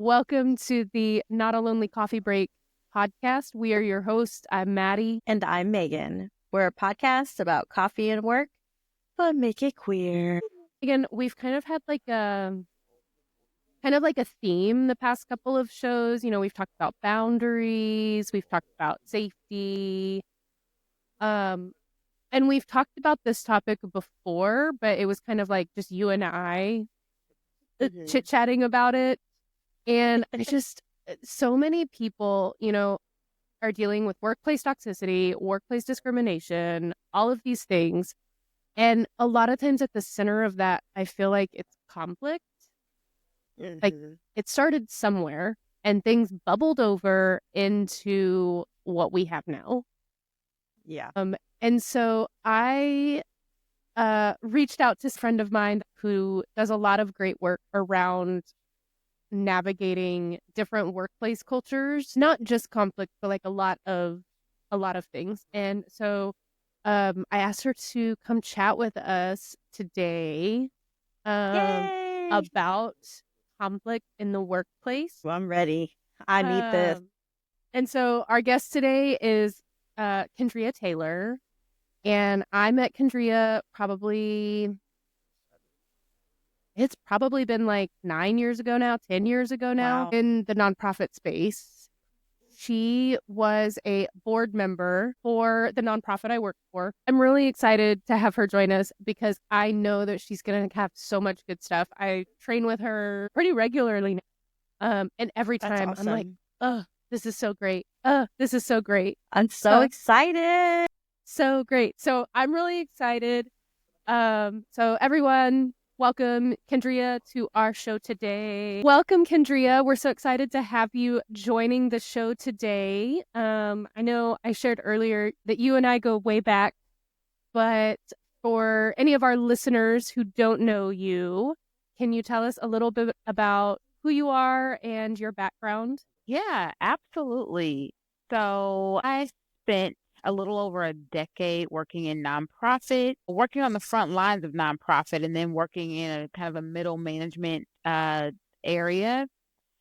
Welcome to the Not a Lonely Coffee Break podcast. We are your hosts. I'm Maddie. And I'm Megan. We're a podcast about coffee and work, but make it queer. Again, we've kind of had like a theme the past couple of shows. We've talked about boundaries, we've talked about safety, and we've talked about this topic before, but it was kind of like just you and I chit-chatting about it. And I just, so many people, are dealing with workplace toxicity, workplace discrimination, all of these things. And a lot of times at the center of that, I feel like it's conflict. Like it started somewhere and things bubbled over into what we have now. Yeah. And so I reached out to a friend of mine who does a lot of great work around navigating different workplace cultures, not just conflict, but like a lot of things. And so I asked her to come chat with us today about conflict in the workplace. Well, I'm ready. I need this. And so our guest today is Kendria Taylor. And I met Kendria it's probably been like 9 years ago now, 10 years ago now, in the nonprofit space. She was a board member for the nonprofit I work for. I'm really excited to have her join us because I know that she's going to have so much good stuff. I train with her pretty regularly now. And every time I'm like, oh, this is so great. This is so great. I'm so excited. So great. So I'm really excited. So everyone, welcome Kendria to our show today. Welcome, Kendria. We're so excited to have you joining the show today. I know I shared earlier that you and I go way back, but for any of our listeners who don't know you, can you tell us a little bit about who you are and your background? Yeah, absolutely. So I spent a little over a decade working in nonprofit, working on the front lines of nonprofit, and then working in a kind of a middle management area,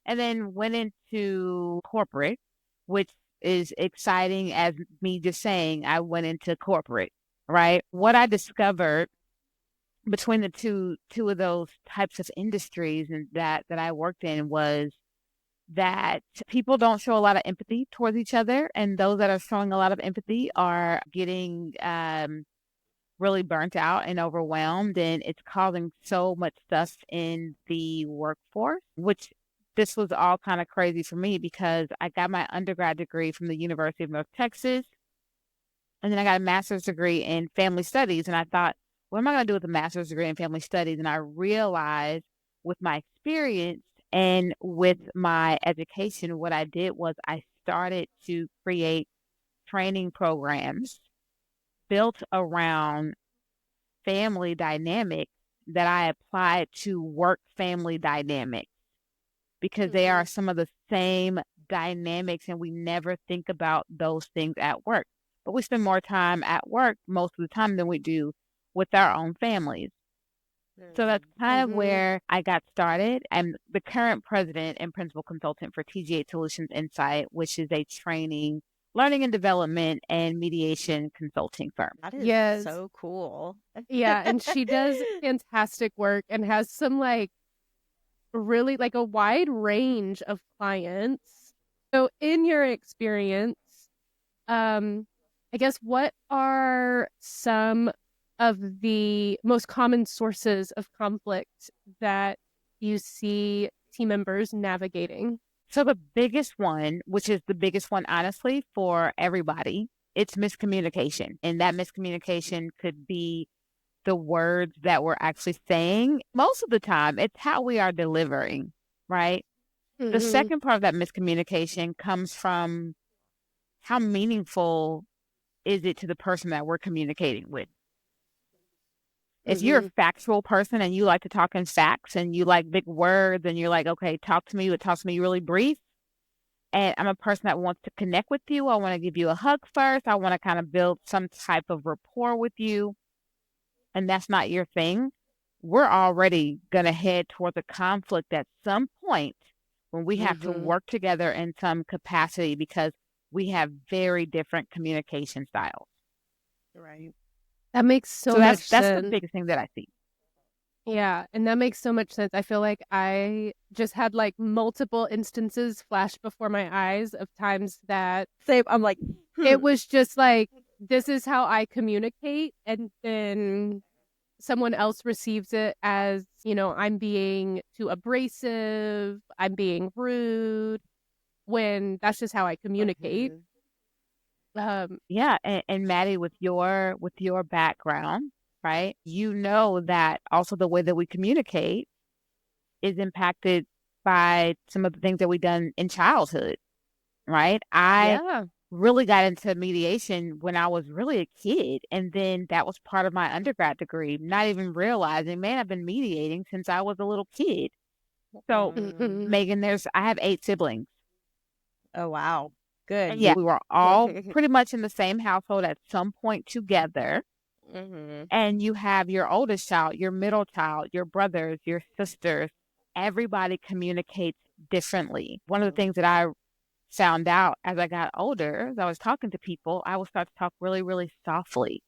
and then went into corporate, which is exciting as me just saying I went into corporate, right? What I discovered between the two of those types of industries and that I worked in was that people don't show a lot of empathy towards each other. And those that are showing a lot of empathy are getting really burnt out and overwhelmed. And it's causing so much stuff in the workforce, which this was all kind of crazy for me because I got my undergrad degree from the University of North Texas. And then I got a master's degree in family studies. And I thought, what am I going to do with a master's degree in family studies? And I realized with my experience and with my education, what I did was I started to create training programs built around family dynamics that I applied to work family dynamics because they are some of the same dynamics and we never think about those things at work. But we spend more time at work most of the time than we do with our own families. So that's kind of where I got started. I'm the current president and principal consultant for TGA Solutions Insight, which is a training, learning and development, and mediation consulting firm. That is so cool. Yeah, and she does fantastic work and has some like really like a wide range of clients. So in your experience, I guess what are some of the most common sources of conflict that you see team members navigating? So the biggest one, which is the biggest one, honestly, for everybody, it's miscommunication. And that miscommunication could be the words that we're actually saying. Most of the time, it's how we are delivering, right? The second part of that miscommunication comes from how meaningful is it to the person that we're communicating with. If you're a factual person and you like to talk in facts and you like big words and you're like, okay, talk to me, but talk to me really brief. And I'm a person that wants to connect with you. I want to give you a hug first. I want to kind of build some type of rapport with you. And that's not your thing. We're already going to head towards a conflict at some point when we have to work together in some capacity because we have very different communication styles. Right. That makes So so much that's the sense. biggest thing that I see. Yeah, and that makes so much sense. I feel like I just had like multiple instances flash before my eyes of times that Same. I'm like, it was just like, this is how I communicate, and then someone else receives it as, I'm being too abrasive, I'm being rude, when that's just how I communicate. Um, Yeah, and Maddie, with your background, right? You know that also the way that we communicate is impacted by some of the things that we've done in childhood, right? I yeah. really got into mediation when I was really a kid, and then that was part of my undergrad degree, not even realizing, man, I've been mediating since I was a little kid. So, Mhm. Megan, I have 8 siblings. oh, wow. And Good. yeah, we were all pretty much in the same household at some point together. And you have your oldest child, your middle child, your brothers, your sisters. Everybody communicates differently. One of the things that I found out as I got older, as I was talking to people, I would start to talk really, really softly.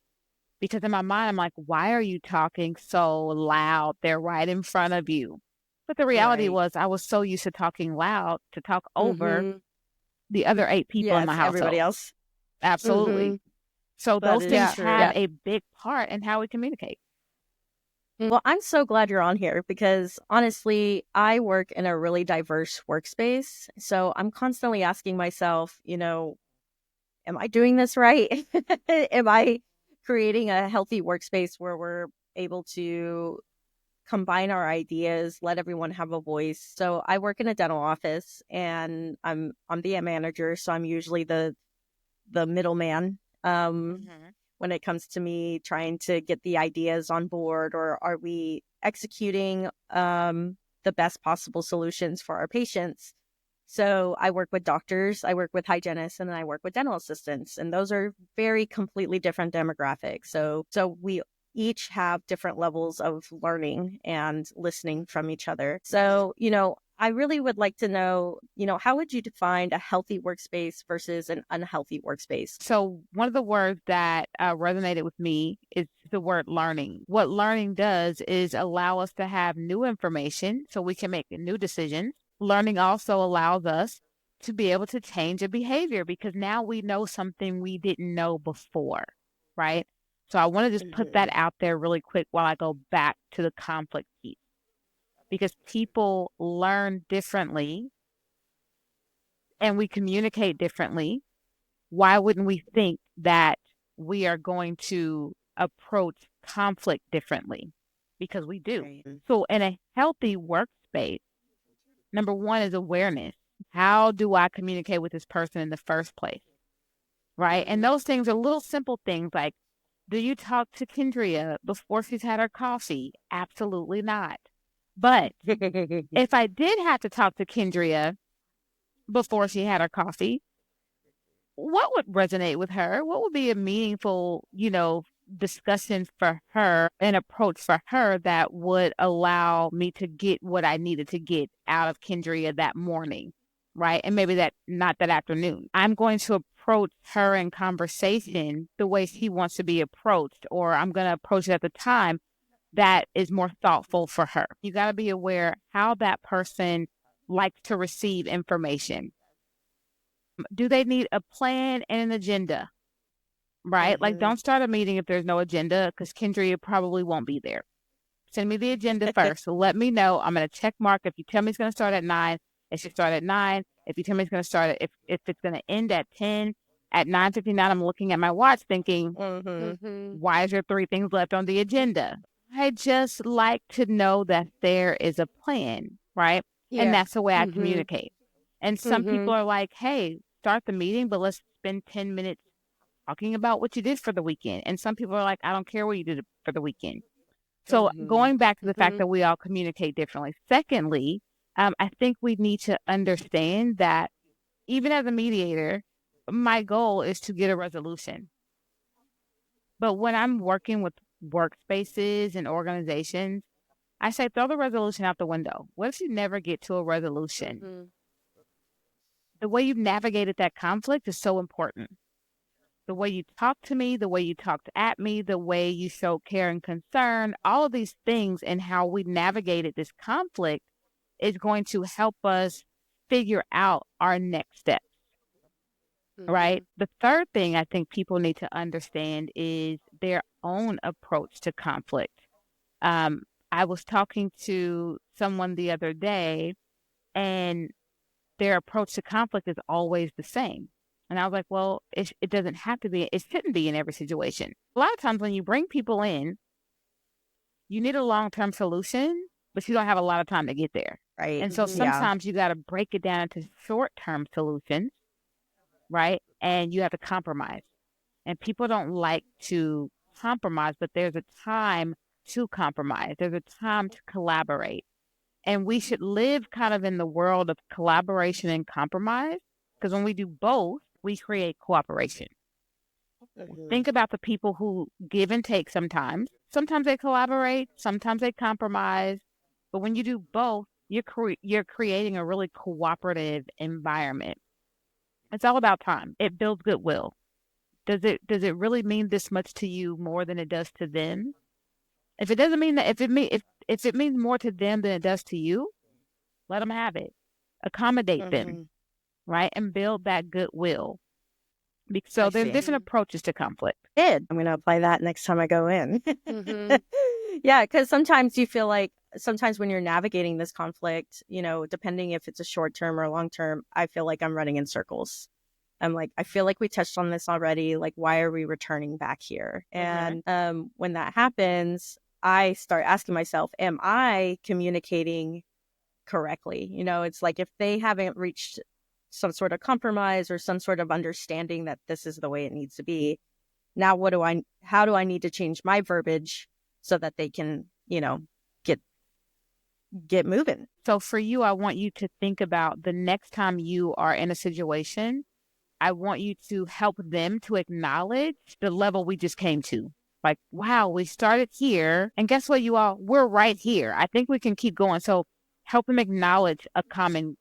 Because in my mind, I'm like, why are you talking so loud? They're right in front of you. But the reality Right. was, I was so used to talking loud to talk over Mm-hmm. the other 8 people in my Yes, everybody household. else. Absolutely. Mhm. So That those is things Yeah. have true. Yeah. a big part in how we communicate. Well, I'm so glad you're on here because honestly, I work in a really diverse workspace. So I'm constantly asking myself, am I doing this right? Am I creating a healthy workspace where we're able to combine our ideas, let everyone have a voice? So I work in a dental office and I'm the manager, so I'm usually the middleman. When it comes to me trying to get the ideas on board, or are we executing the best possible solutions for our patients. So I work with doctors, I work with hygienists, and then I work with dental assistants, and those are very completely different demographics. So we each have different levels of learning and listening from each other. So, I really would like to know, how would you define a healthy workspace versus an unhealthy workspace? So one of the words that resonated with me is the word learning. What learning does is allow us to have new information so we can make new decisions. Learning also allows us to be able to change a behavior because now we know something we didn't know before, right? So I want to just put that out there really quick while I go back to the conflict piece because people learn differently and we communicate differently. Why wouldn't we think that we are going to approach conflict differently? Because we do. Right. So, in a healthy workspace, number one is awareness. How do I communicate with this person in the first place? Right. And those things are little simple things like, do you talk to Kendria before she's had her coffee? Absolutely not. But if I did have to talk to Kendria before she had her coffee, what would resonate with her? What would be a meaningful, discussion for her, an approach for her that would allow me to get what I needed to get out of Kendria that morning, right? And maybe that not that afternoon. I'm going to approach her in conversation the way she wants to be approached, or I'm going to approach it at the time that is more thoughtful for her. You got to be aware how that person likes to receive information. Do they need a plan and an agenda? Right? Like, don't start a meeting if there's no agenda because Kendria probably won't be there. Send me the agenda first. So let me know. I'm going to check mark. If you tell me it's going to start at 9, it should start at 9. If you tell me it's going to start if it's going to end at 10, at 9:59, I'm looking at my watch thinking, Mhm. why is there 3 things left on the agenda? I just like to know that there is a plan, right? And Yeah. that's the way I Mhm. communicate. And some people Mhm. are like, hey, start the meeting, but let's spend 10 minutes talking about what you did for the weekend. And some people are like, I don't care what you did for the weekend. So going back to the fact Mhm. that we all communicate differently. Secondly, I think we need to understand that even as a mediator, my goal is to get a resolution. But when I'm working with workspaces and organizations, I say throw the resolution out the window. What if you never get to a resolution? Mm-hmm. The way you've navigated that conflict is so important. The way you talk to me, the way you talked at me, the way you show care and concern, all of these things and how we navigated this conflict is going to help us figure out our next step, Mm-hmm. right? The third thing I think people need to understand is their own approach to conflict. Um, I was talking to someone the other day, and their approach to conflict is always the same. And I was like, well, it doesn't have to be, it shouldn't be in every situation. A lot of times when you bring people in, you need a long-term solution, but you don't have a lot of time to get there. Right. And so Mm-hmm. Yeah. sometimes you got to break it down into short-term solutions, right? And you have to compromise. And people don't like to compromise, but there's a time to compromise. There's a time to collaborate. And we should live kind of in the world of collaboration and compromise, because when we do both, we create cooperation. Mm-hmm. Think about the people who give and take sometimes. Sometimes they collaborate, sometimes they compromise. But when you do both, you're creating a really cooperative environment. It's all about time. It builds goodwill. Does it really mean this much to you more than it does to them? If it doesn't mean that, if it means more to them than it does to you, let them have it. Accommodate them, Mm-hmm. right? And build that goodwill. I So there's see. different approaches to conflict. Good. I'm going to apply that next time I go in. Mm-hmm. Yeah, because sometimes you feel like sometimes when you're navigating this conflict, depending if it's a short term or long term, I feel like I'm running in circles. I'm like, I feel like we touched on this already. Like, why are we returning back here? Mhm. And when that happens, I start asking myself, am I communicating correctly? It's like if they haven't reached some sort of compromise or some sort of understanding that this is the way it needs to be, now how do I need to change my verbiage so that they can, get moving? So for you, I want you to think about the next time you are in a situation, I want you to help them to acknowledge the level we just came to. Like, wow, we started here. And guess what, you all? We're right here. I think we can keep going. So help them acknowledge a common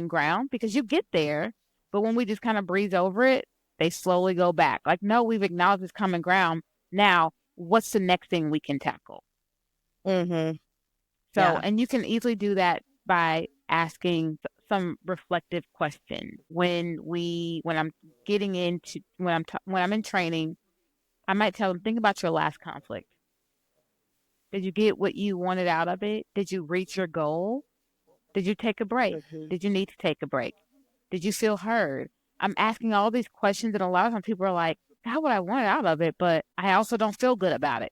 ground, because you get there. But when we just kind of breeze over it, they slowly go back. Like, no, we've acknowledged this common ground. Now, what's the next thing we can tackle? Mm-hmm. So, Yeah. and you can easily do that by asking some reflective question. When I'm getting into, when I'm in training, I might tell them, think about your last conflict. Did you get what you wanted out of it? Did you reach your goal? Did you take a break? Mm-hmm. Did you need to take a break? Did you feel heard? I'm asking all these questions, and a lot of times people are like, got what I wanted out of it, but I also don't feel good about it.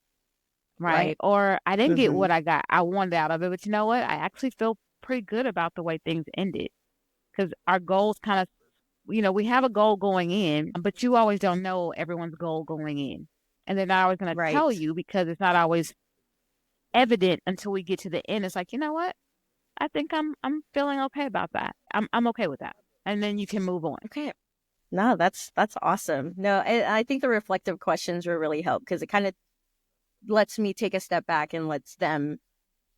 Right? Right. Or I didn't get Mm-hmm. what I wanted out of it, but you know what? I actually feel pretty good about the way things ended, because our goals kind of, we have a goal going in, but you always don't know everyone's goal going in. And they're not always going to Right. tell you, because it's not always evident until we get to the end. It's like, you know what? I think I'm feeling okay about that. I'm okay with that. And then you can move on. Okay. No, that's awesome. No, I think the reflective questions will really help because it kind of lets me take a step back and lets them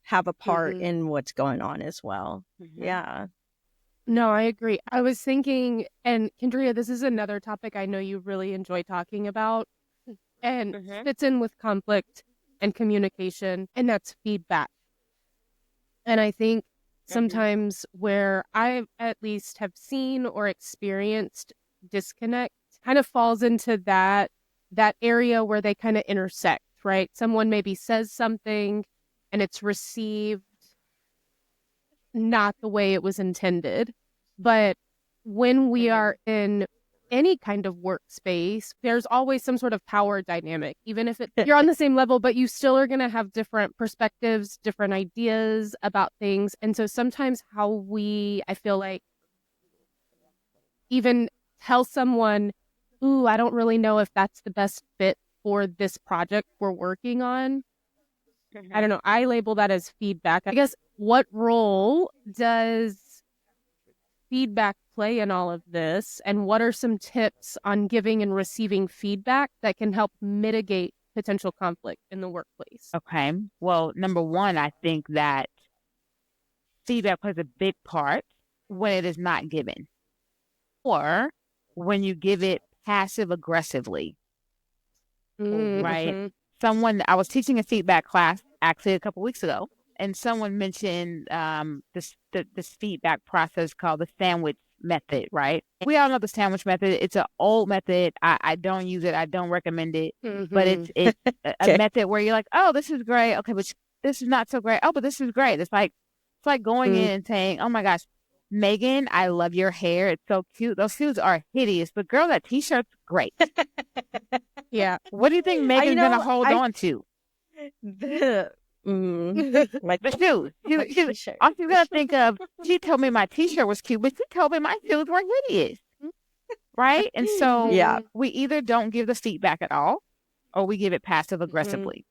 have a part Mm-hmm. in what's going on as well. Mm-hmm. Yeah. No, I agree. I was thinking, and Kendria, this is another topic I know you really enjoy talking about and Mm-hmm. fits in with conflict and communication, and that's feedback. And I think Mm-hmm. sometimes where I at least have seen or experienced disconnect kind of falls into that area where they kind of intersect, right? Someone maybe says something and it's received not the way it was intended. But when we Mm-hmm. are in any kind of workspace, there's always some sort of power dynamic, even if you're on the same level, but you still are going to have different perspectives, different ideas about things. And so sometimes I feel like, even tell someone, ooh, I don't really know if that's the best fit for this project we're working on. I Mm-hmm. don't know. I label that as feedback. I guess, what role does feedback play in all of this? And what are some tips on giving and receiving feedback that can help mitigate potential conflict in the workplace? Okay. Well, number one, I think that feedback plays a big part when it is not given or when you give it passive aggressively, right? Mm-hmm. I was teaching a feedback class actually a couple weeks ago, and someone mentioned this feedback process called the sandwich method, right? We all know the sandwich method. It's an old method. I don't use it. I don't recommend it, but Mm-hmm. it's a Okay. method where you're like, oh, this is great. Okay, but this is not so great. Oh, but this is great. It's like going in and saying, oh my gosh, Megan, I love your hair. It's so cute. Those shoes are hideous, but girl, that t-shirt's great. Yeah. What do you think I you Megan's gonna know hold I on to? the my The shoes. my She t-shirt. all she's gonna think of, she told me my t-shirt was cute, but she told me my shoes were hideous. Right? And so Yeah. we either don't give the feedback at all or we give it passive Mhm. aggressively.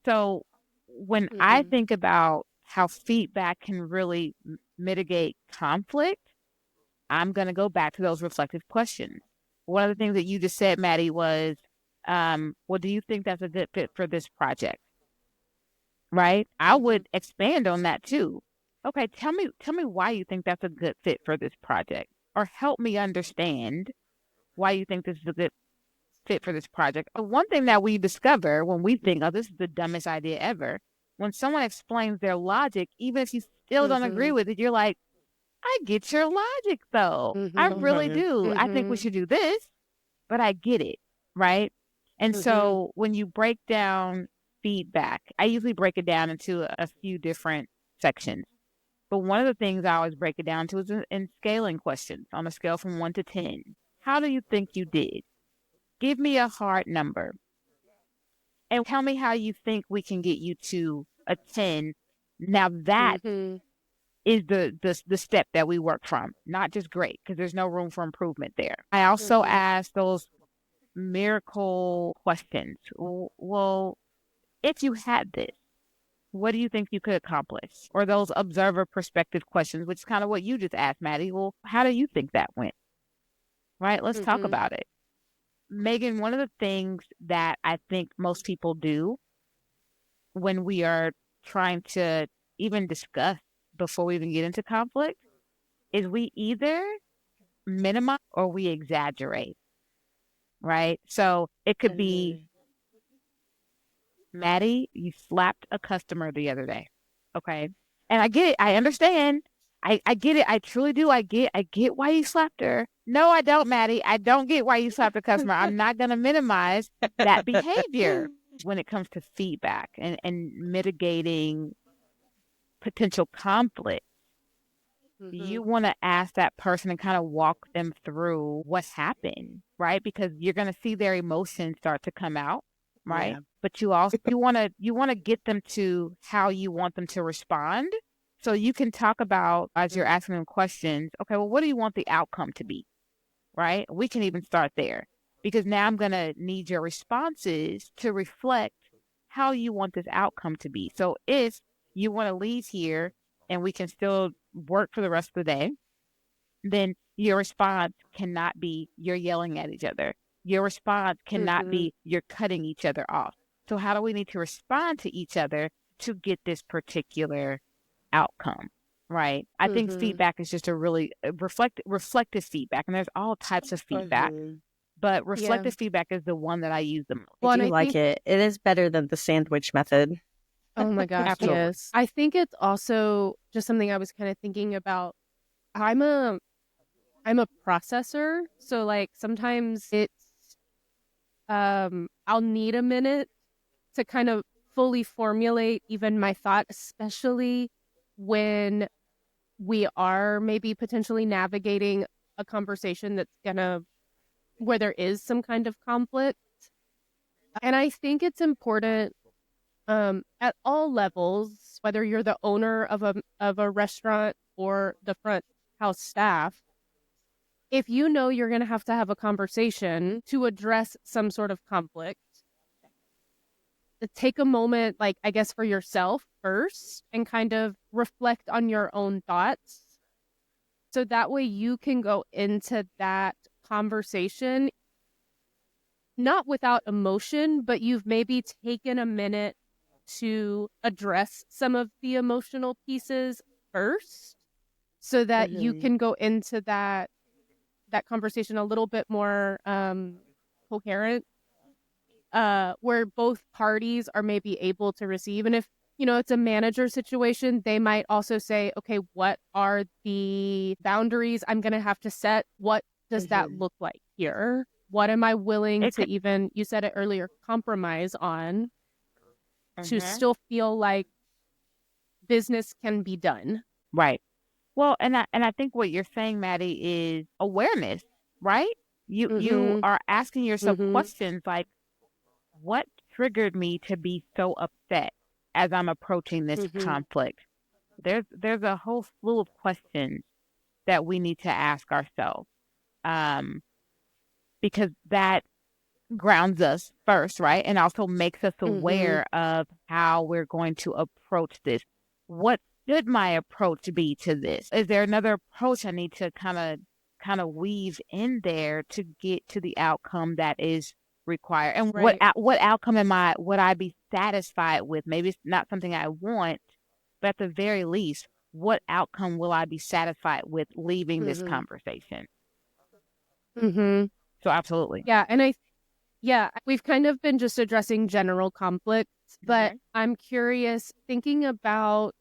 So when I Mm-hmm. think about how feedback can really mitigate conflict, I'm going to go back to those reflective questions. One of the things that you just said, Maddie, was, well, do you think that's a good fit for this project? Right? I Mm-hmm. would expand on that too. Okay, tell me why you think that's a good fit for this project, or help me understand why you think this is a good fit for this project. One thing that we discover when we think, oh, this is the dumbest idea ever, when someone explains their logic, even if you still don't agree Mm-hmm. with it, you're like, I get your logic though. I Mm-hmm. really Mhm. do. I think we Mm-hmm. should do this, but I get it. Right. And Mm-hmm. so when you break down feedback, I usually break it down into a few different sections. But one of the things I always break it down to is in scaling questions on a scale from 1 to 10. How do you think you did? Give me a hard number and tell me how you think we can get you to a 10. Now that Mm-hmm. is the step that we work from, not just great, because there's no room for improvement there. I also Mm-hmm. ask those miracle questions. Well, if you had this, what do you think you could accomplish? Or those observer perspective questions, which is kind of what you just asked, Maddie. Well, how do you think that went? Right? Let's talk Mm-hmm. about it. Megan, one of the things that I think most people do when we are trying to even discuss before we even get into conflict is we either minimize or we exaggerate, right? So it could be, Mhm. Maddie, you slapped a customer the other day. Okay. And I get it. I understand. I get it. I truly do. I get why you slapped her. No, I don't, Maddie. I don't get why you slapped a customer. I'm not gonna minimize that behavior when it comes to feedback and mitigating potential conflict. Mm-hmm. You want to ask that person and kind of walk them through what happened, right? Because you're going to see their emotions start to come out, right? Yeah. But you also you want to get them to how you want them to respond. So you can talk about as you're asking them questions, okay, well, what do you want the outcome to be? Right? We can even start there because now I'm going to need your responses to reflect how you want this outcome to be. So if you want to leave here and we can still work for the rest of the day, then your response cannot be you're yelling at each other. Your response cannot Mm-hmm. be you're cutting each other off. So how do we need to respond to each other to get this particular outcome? Right. I think Mm-hmm. feedback is just a really reflective feedback, and there's all types of feedback, Mhm. but Yeah. reflective feedback is the one that I use the most. I Well, and do I like think, it. It is better than the sandwich method. oh my gosh, Absolutely. yes. I think it's also just something I was kind of thinking about. I'm a I'm a processor, so like sometimes it's I'll need a minute to kind of fully formulate even my thought, especially when we are maybe potentially navigating a conversation that's gonna where there is some kind of conflict. And I think it's important at all levels, whether you're the owner of a restaurant or the front house staff, if you know you're going to have a conversation to address some sort of conflict, take a moment, like, I guess, for yourself first and kind of reflect on your own thoughts. So that way you can go into that conversation not without emotion, but you've maybe taken a minute to address some of the emotional pieces first so that you can go into that conversation a little bit more coherent, where both parties are maybe able to receive. And if it's a manager situation, they might also say, okay, what are the boundaries I'm going to have to set? What does that look like here? What am I willing to even, you said it earlier, compromise on to still feel like business can be done? Right. Well, and I think what you're saying, Maddie, is awareness, right? You are asking yourself questions like, what triggered me to be so upset as I'm approaching this conflict? There's a whole slew of questions that we need to ask ourselves, because that grounds us first, right? And also makes us aware of how we're going to approach this. What should my approach be to this? Is there another approach I need to kind of weave in there to get to the outcome that is required? And what outcome would I be satisfied with? Maybe it's not something I want, but at the very least, what outcome will I be satisfied with leaving this conversation? So absolutely. Yeah. And we've kind of been just addressing general conflicts, but I'm curious, thinking about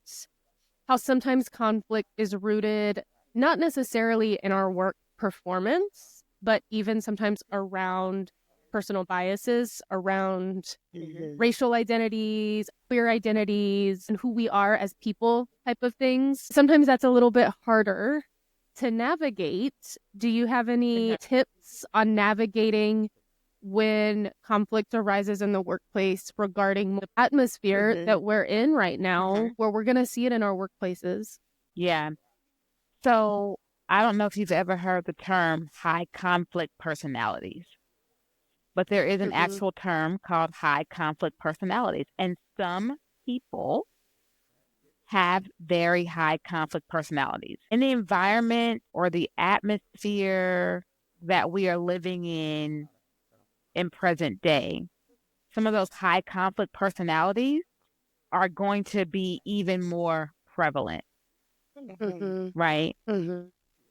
how sometimes conflict is rooted not necessarily in our work performance, but even sometimes around personal biases, around racial identities, queer identities, and who we are as people type of things. Sometimes that's a little bit harder to navigate. Do you have any tips on navigating when conflict arises in the workplace regarding the atmosphere that we're in right now, where we're going to see it in our workplaces? Yeah. So I don't know if you've ever heard the term high conflict personalities, but there is an actual term called high conflict personalities. And some people have very high conflict personalities. In the environment or the atmosphere that we are living in present day, some of those high conflict personalities are going to be even more prevalent, right?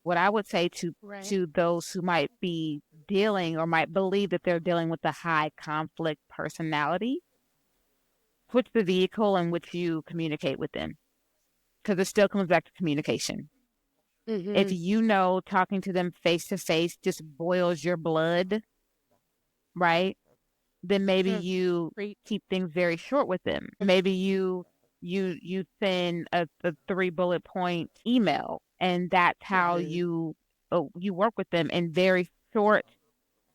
What I would say to those who might be dealing or might believe that they're dealing with a high conflict personality, switch the vehicle in which you communicate with them, because it still comes back to communication. If talking to them face to face just boils your blood, right? Then maybe you keep things very short with them. Maybe you send a 3 bullet point email, and that's how you work with them in very short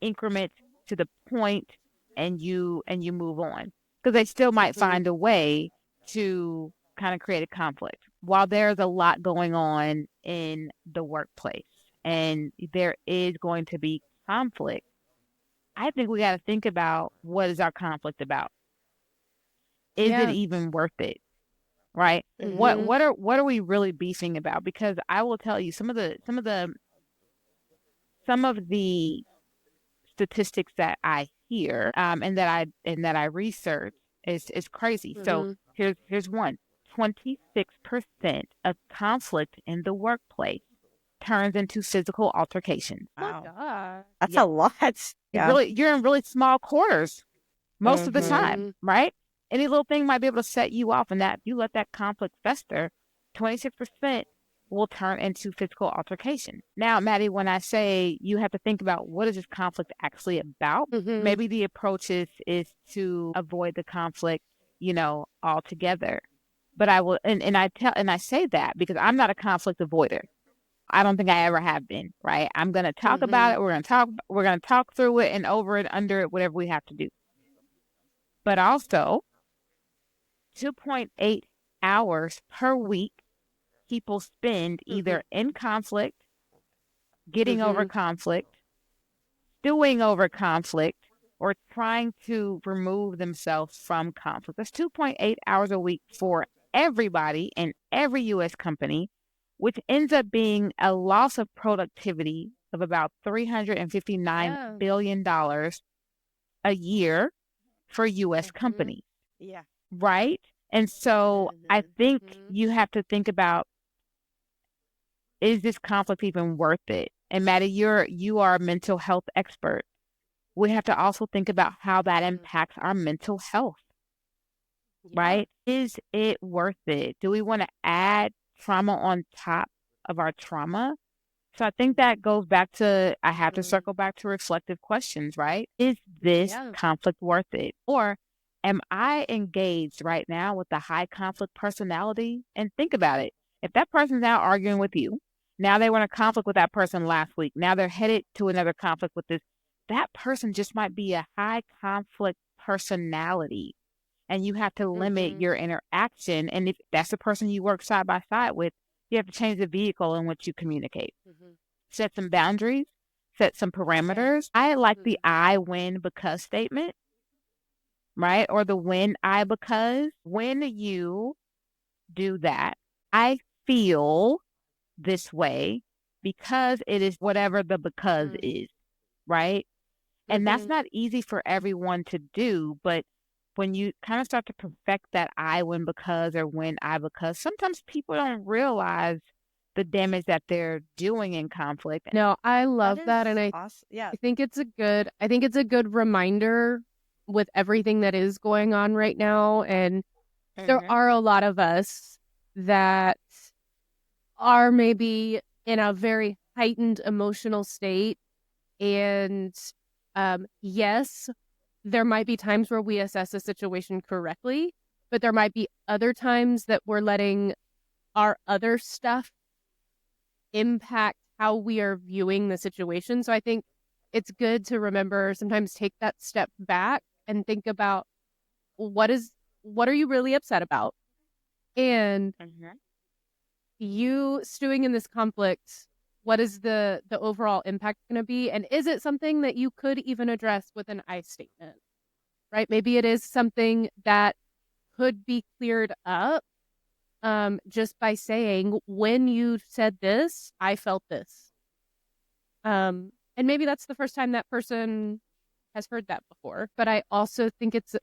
increments to the point, and you move on, because they still might find a way to kind of create a conflict while there's a lot going on in the workplace and there is going to be conflict. I think we got to think about, what is our conflict about? Is it even worth it? Right? What are we really beefing about? Because I will tell you, some of the statistics that I hear, and that I research is crazy. So here's one. 26% of conflict in the workplace turns into physical altercations. Wow. Oh my God. That's a lot. Yeah. You're in really small quarters most of the time, right? Any little thing might be able to set you off, and that you let that conflict fester, 26% will turn into physical altercation. Now, Maddie, when I say you have to think about, what is this conflict actually about? Maybe the approach is to avoid the conflict, altogether. But I will, and I say that because I'm not a conflict avoider. I don't think I ever have been, right? I'm going to talk about it. We're going to talk through it and over it, under it, whatever we have to do. But also, 2.8 hours per week people spend either in conflict, getting over conflict, stewing over conflict, or trying to remove themselves from conflict. That's 2.8 hours a week for everybody in every U.S. company, which ends up being a loss of productivity of about $359 billion a year for US companies, Yeah. right? And so I think you have to think about, is this conflict even worth it? And Maddie, you are a mental health expert. We have to also think about how that impacts our mental health, right? Is it worth it? Do we want to add trauma on top of our trauma? So I think that goes back to, I have to circle back to reflective questions, right? Is this conflict worth it? Or am I engaged right now with a high conflict personality? And think about it. If that person's now arguing with you, now they were in a conflict with that person last week, now they're headed to another conflict with this, that person just might be a high conflict personality. And you have to limit your interaction. And if that's the person you work side by side with, you have to change the vehicle in which you communicate. Set some boundaries, set some parameters. I like the I win because statement, right? Or the when I because. When you do that, I feel this way because it is whatever the because is, right? And that's not easy for everyone to do, but when you kind of start to perfect that I when because or when I because, sometimes people don't realize the damage that they're doing in conflict. No, I love that, and awesome. Yeah. I think it's a good reminder with everything that is going on right now, and there are a lot of us that are maybe in a very heightened emotional state, and yes, there might be times where we assess a situation correctly, but there might be other times that we're letting our other stuff impact how we are viewing the situation. So I think it's good to remember, sometimes take that step back and think about, what are you really upset about? And you stewing in this conflict, what is the overall impact going to be? And is it something that you could even address with an I statement, right? Maybe it is something that could be cleared up, just by saying, when you said this, I felt this. And maybe that's the first time that person has heard that before. But I also think it's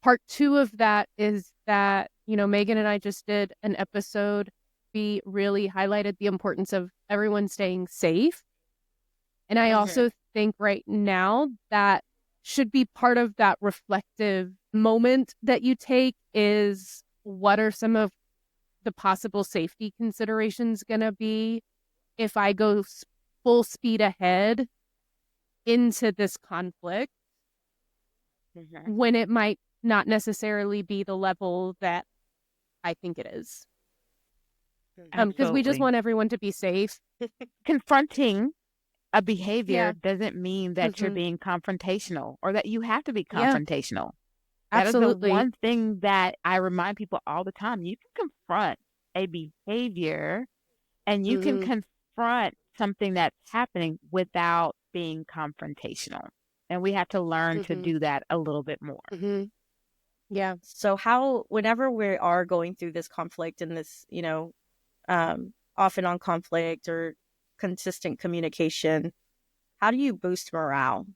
part two of that is that, Megan and I just did an episode. We really highlighted the importance of everyone staying safe. And I also think right now that should be part of that reflective moment that you take, is what are some of the possible safety considerations going to be if I go full speed ahead into this conflict, when it might not necessarily be the level that I think it is. Because we just want everyone to be safe. Confronting a behavior doesn't mean that you're being confrontational or that you have to be confrontational. That Absolutely. is the one thing that I remind people all the time. You can confront a behavior and you can confront something that's happening without being confrontational. And we have to learn to do that a little bit more. Yeah. So whenever we are going through this conflict and this, off and on conflict or consistent communication, how do you boost morale,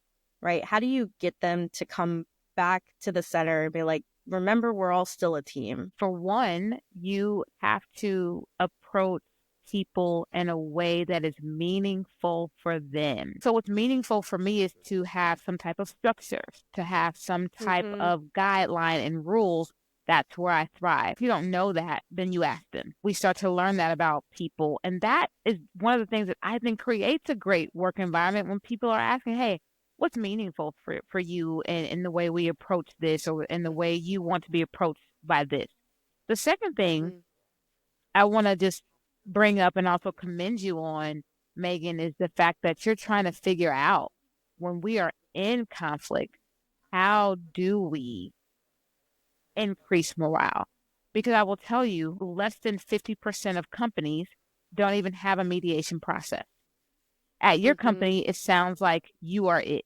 right? How do you get them to come back to the center and be like, remember, we're all still a team? For one, you have to approach people in a way that is meaningful for them. So what's meaningful for me is to have some type of structure, to have some type of guideline and rules. That's where I thrive. If you don't know that, then you ask them. We start to learn that about people. And that is one of the things that I think creates a great work environment, when people are asking, hey, what's meaningful for you in the way we approach this, or in the way you want to be approached by this. The second thing I want to just bring up and also commend you on, Megan, is the fact that you're trying to figure out, when we are in conflict, how do we increase morale? Because I will tell you, less than 50% of companies don't even have a mediation process. At your company, it sounds like you are it.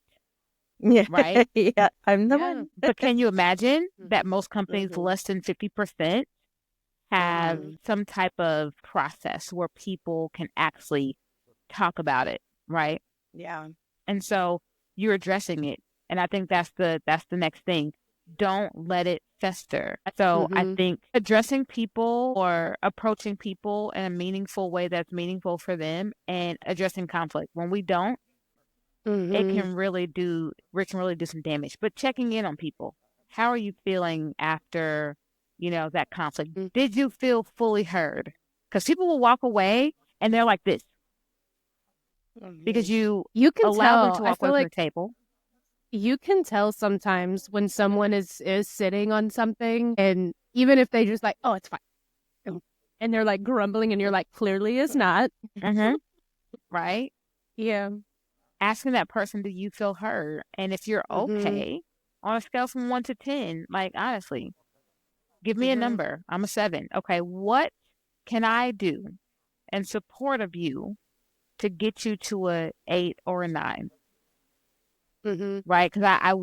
Yeah. Right? Yeah, I'm the one. But can you imagine that most companies, less than 50%, have some type of process where people can actually talk about it, right? Yeah. And so you're addressing it. And I think that's the next thing. Don't let it fester. So I Mhm. think addressing people or approaching people in a meaningful way that's meaningful for them and addressing conflict. When we don't, it Mhm. can really do some damage. But checking in on people. How are you feeling after, that conflict? Mm. Did you feel fully heard? Because people will walk away and they're like this because Mhm. you You can allow them tell. to I walk feel away from the like table. you can tell sometimes when someone is sitting on something, and even if they just like, "Oh, it's fine." And they're like grumbling and you're like, "Clearly it's not." Mm-hmm. Right? Yeah. Asking that person, do you feel heard? And if you're Mhm. okay, on a scale from 1 to 10, like honestly, give me a Mhm. number. I'm a 7. Okay, what can I do in support of you to get you to a 8 or a 9? Mhm. Right? Because I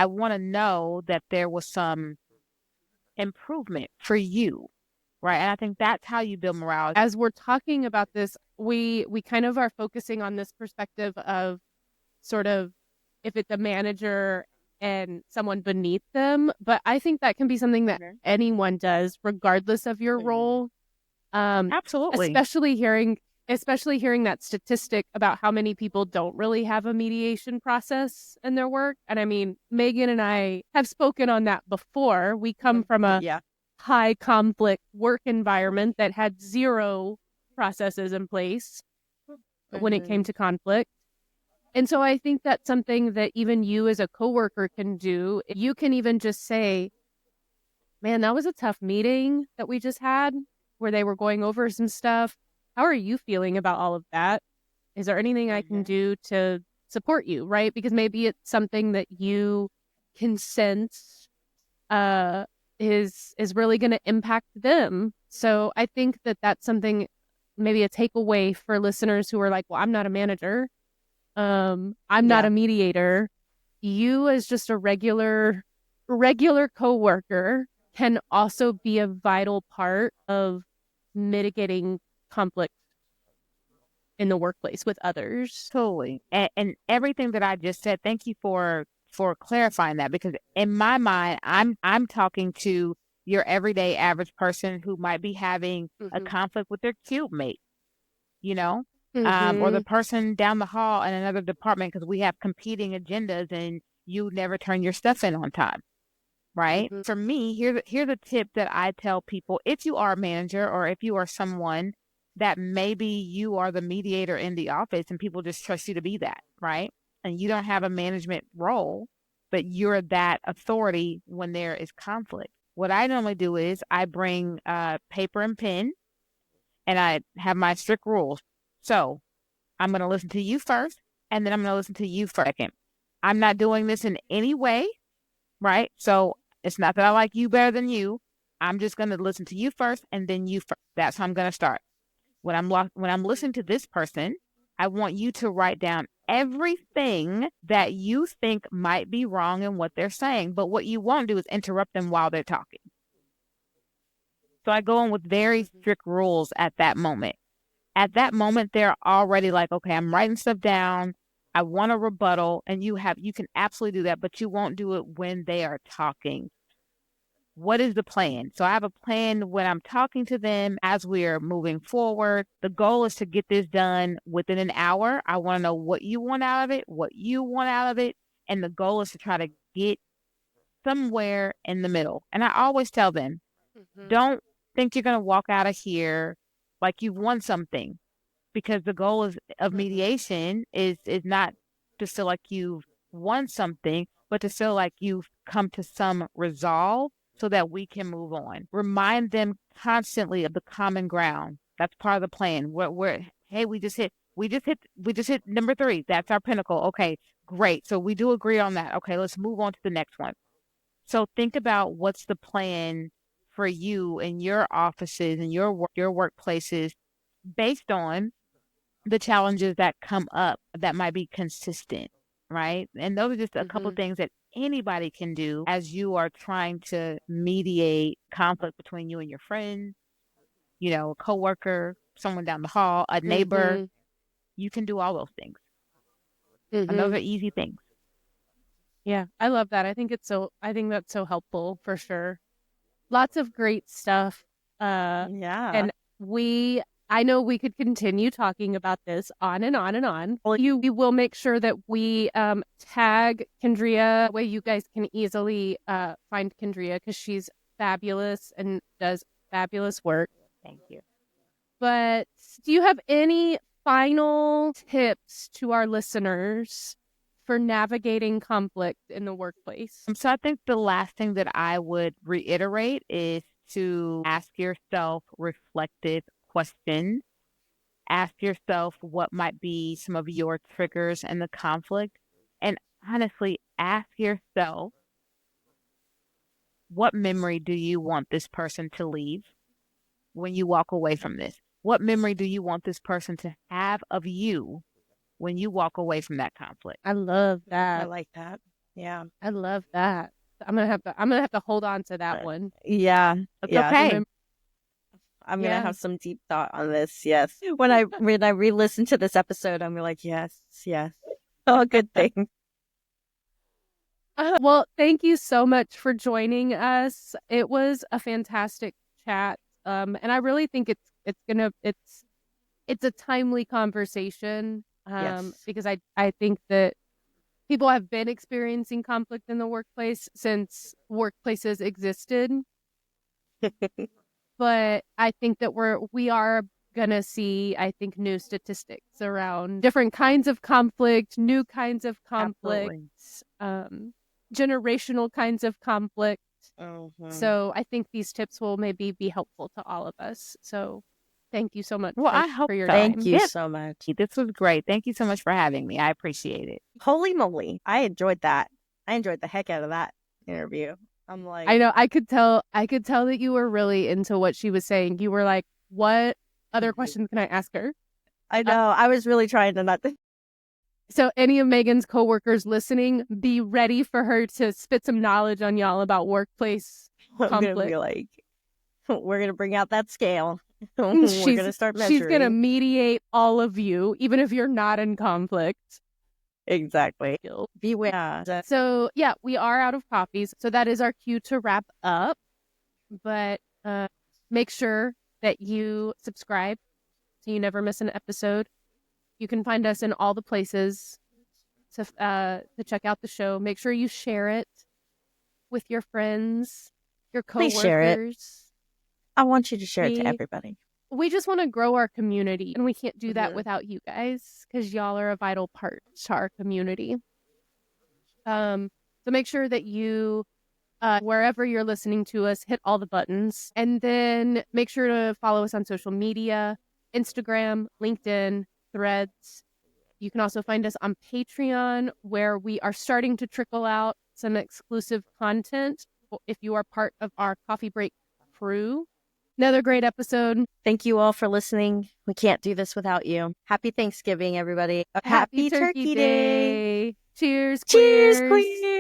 wanna know that there was some improvement for you. Right. And I think that's how you build morale. As we're talking about this, we kind of are focusing on this perspective of sort of if it's a manager and someone beneath them, but I think that can be something that Mhm. anyone does regardless of your role. Um, Absolutely. especially hearing that statistic about how many people don't really have a mediation process in their work. And I mean, Megan and I have spoken on that before. We come from a Yeah. high conflict work environment that had zero processes in place when it came Mhm. to conflict. And so I think that's something that even you as a coworker can do. You can even just say, "Man, that was a tough meeting that we just had where they were going over some stuff. How are you feeling about all of that? Is there anything I can Mhm. do to support you?" Right? Because maybe it's something that you can sense uh is really going to impact them. So I think that that's something, maybe a takeaway for listeners who are like, "Well, I'm not a manager. I'm not Yeah. a mediator." You as just a regular coworker can also be a vital part of mitigating conflict in the workplace with others. Totally. And everything that I just said, thank you for clarifying that because in my mind, I'm talking to your everyday average person who might be having a Mhm. conflict with their cube mate, you know, or the Mhm. person down the hall in another department because we have competing agendas and you never turn your stuff in on time. Right. Mhm. For me, here's a tip that I tell people if you are a manager or if you are someone that maybe you are the mediator in the office and people just trust you to be that, right? And you don't have a management role, but you're that authority when there is conflict. What I normally do is I bring paper and pen and I have my strict rules. So I'm going to listen to you first and then I'm going to listen to you for a second. I'm not doing this in any way, right? So it's not that I like you better than you. I'm just going to listen to you first and then you first. That's how I'm going to start. When I'm listening to this person, I want you to write down everything that you think might be wrong in what they're saying. But what you won't do is interrupt them while they're talking. So I go in with very Mhm. strict rules at that moment. At that moment, they're already like, okay, I'm writing stuff down. I want a rebuttal. And you can absolutely do that, but you won't do it when they are talking. What is the plan? So I have a plan when I'm talking to them as we are moving forward. The goal is to get this done within an hour. I want to know what you want out of it, what you want out of it. And the goal is to try to get somewhere in the middle. And I always tell them, Mhm. don't think you're going to walk out of here like you've won something because the goal of Mhm. mediation is not to feel like you've won something, but to feel like you've come to some resolve so that we can move on. Remind them constantly of the common ground. That's part of the plan. We're hey, we just hit number 3. That's our pinnacle. Okay, great. So we do agree on that. Okay, let's move on to the next one. So think about what's the plan for you in your offices and your workplaces based on the challenges that come up that might be consistent, right? And those are just a couple of Mhm. things that anybody can do as you are trying to mediate conflict between you and your friend, a coworker, someone down the hall, a neighbor. Mhm. You can do all those things. And those Mhm. are easy things. Yeah, I love that. I think that's so helpful for sure. Lots of great stuff. Yeah. And I know we could continue talking about this on and on and on. Well, We will make sure that we tag Kendria, that way you guys can easily find Kendria because she's fabulous and does fabulous work. Thank you. But do you have any final tips to our listeners for navigating conflict in the workplace? So I think the last thing that I would reiterate is to ask yourself reflective questions. Ask yourself what might be some of your triggers in the conflict. And honestly, ask yourself, what memory do you want this person to leave when you walk away from this? What memory do you want this person to have of you when you walk away from that conflict? I love I that. like that. Yeah. I love that. I'm gonna have to hold on to that one. Yeah. It's Yeah. okay. I'm Yeah. gonna have some deep thought on this. Yes. When I re-listen to this episode, I'm like, yes, yes. Oh, good thing. Well, thank you so much for joining us. It was a fantastic chat. And I really think it's a timely conversation. Yes. Because I think that people have been experiencing conflict in the workplace since workplaces existed. But I think that we are gonna see, I think, new statistics around different kinds of conflict, new kinds of conflict, generational kinds of conflict. Mhm. So I think these tips will maybe be helpful to all of us. So thank you so much Well, I hope for your so. time. Thank you Yes. so much. This was great. Thank you so much for having me. I appreciate it. Holy moly. I enjoyed that. I enjoyed the heck out of that interview. I'm like, I know I could tell that you were really into what she was saying. You were like, what other questions can I ask her? I know. I was really trying to not. So any of Megan's coworkers listening, be ready for her to spit some knowledge on y'all about workplace I'm gonna conflict. be like, we're gonna bring out that scale. We're gonna start measuring. She's gonna mediate all of you, even if you're not in conflict. Exactly. Beware. So yeah, we are out of copies. So that is our cue to wrap up. But make sure that you subscribe so you never miss an episode. You can find us in all the places to check out the show. Make sure you share it with your friends, your coworkers. Please share it. I want you to share it to everybody. We just want to grow our community, and we can't do that without you guys because y'all are a vital part to our community. So make sure that you, wherever you're listening to us, hit all the buttons, and then make sure to follow us on social media, Instagram, LinkedIn, Threads. You can also find us on Patreon, where we are starting to trickle out some exclusive content if you are part of our Coffee Break crew. Another great episode. Thank you all for listening. We can't do this without you. Happy Thanksgiving, everybody. Happy Turkey Day. Cheers, Cheers, queers. queers.